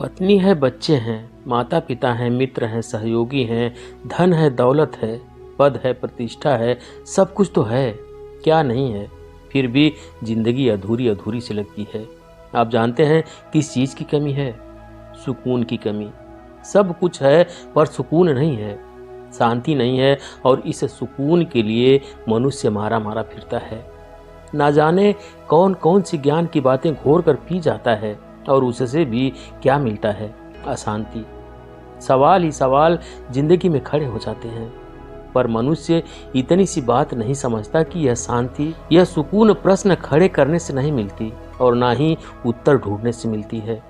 पत्नी है, बच्चे हैं, माता पिता हैं, मित्र हैं, सहयोगी हैं, धन है, दौलत है, पद है, प्रतिष्ठा है, सब कुछ तो है, क्या नहीं है। फिर भी जिंदगी अधूरी अधूरी सी लगती है। आप जानते हैं किस चीज़ की कमी है? सुकून की कमी। सब कुछ है पर सुकून नहीं है, शांति नहीं है, और इस सुकून के लिए मनुष्य मारा मारा फिरता है। ना जाने कौन कौन सी ज्ञान की बातें घोर कर पी जाता है, और उससे भी क्या मिलता है? अशांति। सवाल ही सवाल जिंदगी में खड़े हो जाते हैं, पर मनुष्य इतनी सी बात नहीं समझता कि यह शांति, यह सुकून प्रश्न खड़े करने से नहीं मिलती, और ना ही उत्तर ढूंढने से मिलती है।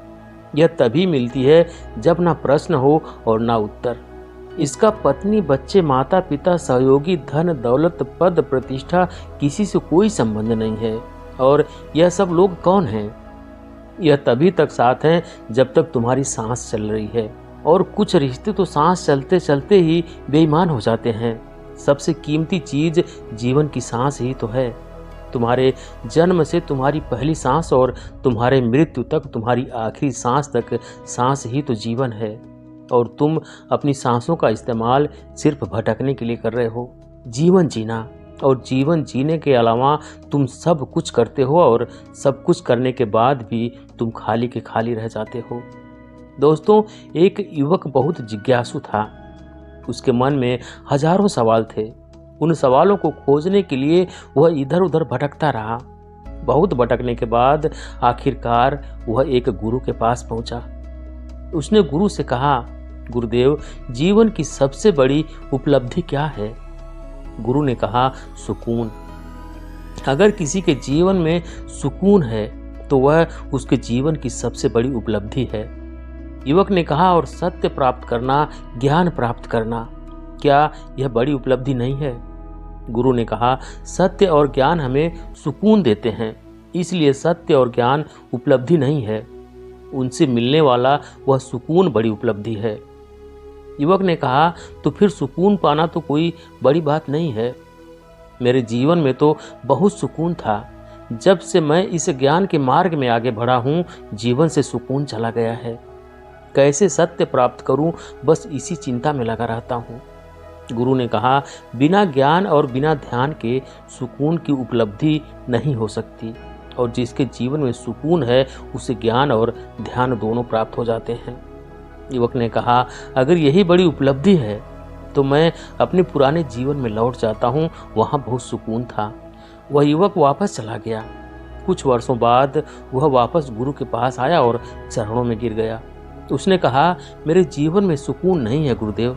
यह तभी मिलती है जब ना प्रश्न हो और ना उत्तर। इसका पत्नी, बच्चे, माता पिता, सहयोगी, धन, दौलत, पद, प्रतिष्ठा, किसी से कोई संबंध नहीं है। और यह सब लोग कौन हैं? यह तभी तक साथ हैं जब तक तुम्हारी सांस चल रही है, और कुछ रिश्ते तो सांस चलते चलते ही बेईमान हो जाते हैं। सबसे कीमती चीज जीवन की सांस ही तो है। तुम्हारे जन्म से तुम्हारी पहली सांस और तुम्हारे मृत्यु तक तुम्हारी आखिरी सांस तक सांस ही तो जीवन है, और तुम अपनी सांसों का इस्तेमाल सिर्फ भटकने के लिए कर रहे हो। जीवन जीना, और जीवन जीने के अलावा तुम सब कुछ करते हो, और सब कुछ करने के बाद भी तुम खाली के खाली रह जाते हो। दोस्तों, एक युवक बहुत जिज्ञासु था। उसके मन में हजारों सवाल थे। उन सवालों को खोजने के लिए वह इधर उधर भटकता रहा। बहुत भटकने के बाद आखिरकार वह एक गुरु के पास पहुंचा। उसने गुरु से कहा, गुरुदेव, जीवन की सबसे बड़ी उपलब्धि क्या है? गुरु ने कहा, सुकून। अगर किसी के जीवन में सुकून है तो वह उसके जीवन की सबसे बड़ी उपलब्धि है। युवक ने कहा, और सत्य प्राप्त करना, ज्ञान प्राप्त करना, क्या यह बड़ी उपलब्धि नहीं है? गुरु ने कहा, सत्य और ज्ञान हमें सुकून देते हैं, इसलिए सत्य और ज्ञान उपलब्धि नहीं है। उनसे मिलने वाला वह सुकून बड़ी उपलब्धि है। युवक ने कहा, तो फिर सुकून पाना तो कोई बड़ी बात नहीं है। मेरे जीवन में तो बहुत सुकून था। जब से मैं इस ज्ञान के मार्ग में आगे बढ़ा हूँ, जीवन से सुकून चला गया है। कैसे सत्य प्राप्त करूं, बस इसी चिंता में लगा रहता हूं। गुरु ने कहा, बिना ज्ञान और बिना ध्यान के सुकून की उपलब्धि नहीं हो सकती, और जिसके जीवन में सुकून है उसे ज्ञान और ध्यान दोनों प्राप्त हो जाते हैं। युवक ने कहा, अगर यही बड़ी उपलब्धि है तो मैं अपने पुराने जीवन में लौट जाता हूँ, वहाँ बहुत सुकून था। वह युवक वापस चला गया। कुछ वर्षों बाद वह वापस गुरु के पास आया और चरणों में गिर गया। उसने कहा, मेरे जीवन में सुकून नहीं है गुरुदेव।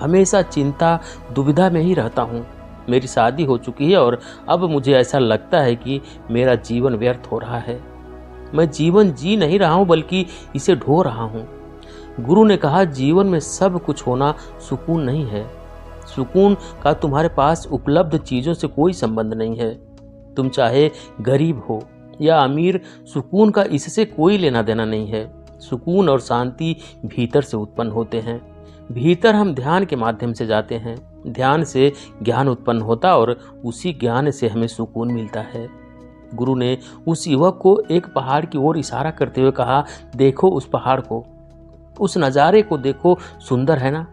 हमेशा चिंता, दुविधा में ही रहता हूँ। मेरी शादी हो चुकी है, और अब मुझे ऐसा लगता है कि मेरा जीवन व्यर्थ हो रहा है। मैं जीवन जी नहीं रहा हूँ, बल्कि इसे ढो रहा हूँ। गुरु ने कहा, जीवन में सब कुछ होना सुकून नहीं है। सुकून का तुम्हारे पास उपलब्ध चीज़ों से कोई संबंध नहीं है। तुम चाहे गरीब हो या अमीर, सुकून का इससे कोई लेना देना नहीं है। सुकून और शांति भीतर से उत्पन्न होते हैं। भीतर हम ध्यान के माध्यम से जाते हैं। ध्यान से ज्ञान उत्पन्न होता, और उसी ज्ञान से हमें सुकून मिलता है। गुरु ने उस युवक को एक पहाड़ की ओर इशारा करते हुए कहा, देखो उस पहाड़ को, उस नज़ारे को देखो, सुंदर है ना?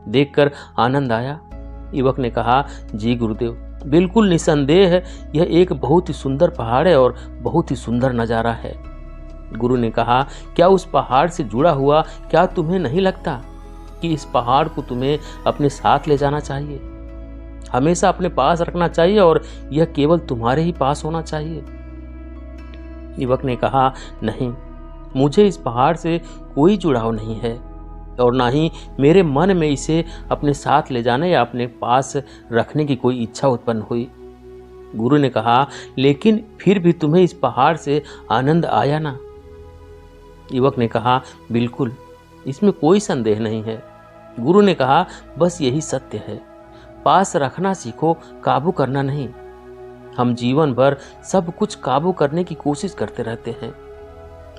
देखकर आनंद आया। युवक ने कहा, जी गुरुदेव, बिल्कुल निसंदेह है, यह एक बहुत ही सुंदर पहाड़ है और बहुत ही सुंदर नज़ारा है। गुरु ने कहा, क्या उस पहाड़ से जुड़ा हुआ, क्या तुम्हें नहीं लगता कि इस पहाड़ को तुम्हें अपने साथ ले जाना चाहिए, हमेशा अपने पास रखना चाहिए, और यह केवल तुम्हारे ही पास होना चाहिए? युवक ने कहा, नहीं, मुझे इस पहाड़ से कोई जुड़ाव नहीं है, और ना ही मेरे मन में इसे अपने साथ ले जाने या अपने पास रखने की कोई इच्छा उत्पन्न हुई। गुरु ने कहा, लेकिन फिर भी तुम्हें इस पहाड़ से आनंद आया ना? युवक ने कहा, बिल्कुल, इसमें कोई संदेह नहीं है। गुरु ने कहा, बस यही सत्य है। पास रखना सीखो, काबू करना नहीं। हम जीवन भर सब कुछ काबू करने की कोशिश करते रहते हैं।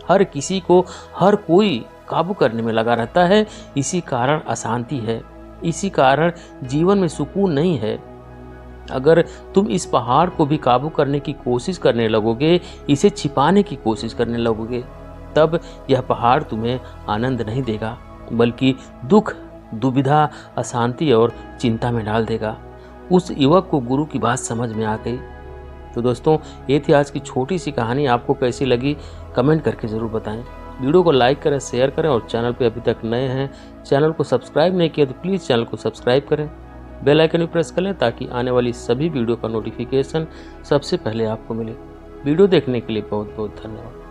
हर किसी को हर कोई काबू करने में लगा रहता है। इसी कारण अशांति है, इसी कारण जीवन में सुकून नहीं है। अगर तुम इस पहाड़ को भी काबू करने की कोशिश करने लगोगे, इसे छिपाने की कोशिश करने लगोगे, तब यह पहाड़ तुम्हें आनंद नहीं देगा, बल्कि दुख, दुविधा, अशांति और चिंता में डाल देगा। उस युवक को गुरु की बात समझ में आ गई। तो दोस्तों, ये थी आज की छोटी सी कहानी। आपको कैसी लगी कमेंट करके ज़रूर बताएं। वीडियो को लाइक करें, शेयर करें और चैनल पे अभी तक नए हैं, चैनल को सब्सक्राइब नहीं किया तो प्लीज़ चैनल को सब्सक्राइब करें, बेल आइकन भी प्रेस कर लें ताकि आने वाली सभी वीडियो का नोटिफिकेशन सबसे पहले आपको मिले। वीडियो देखने के लिए बहुत बहुत धन्यवाद।